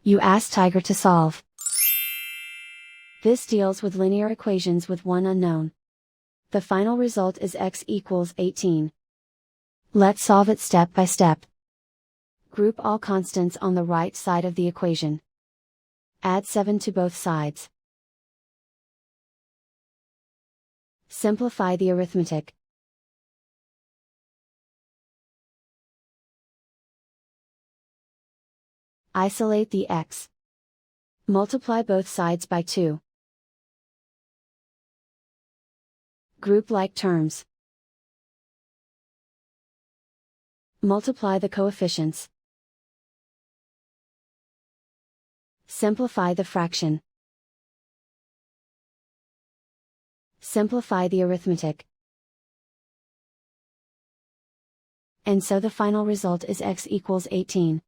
You ask Tiger to solve. This deals with linear equations with one unknown. The final result is x equals 18. Let's solve it step by step. Group all constants on the right side of the equation. Add 7 to both sides. Simplify the arithmetic. Isolate the x. Multiply both sides by 2. Group like terms. Multiply the coefficients. Simplify the fraction. Simplify the arithmetic. And so the final result is x equals 18.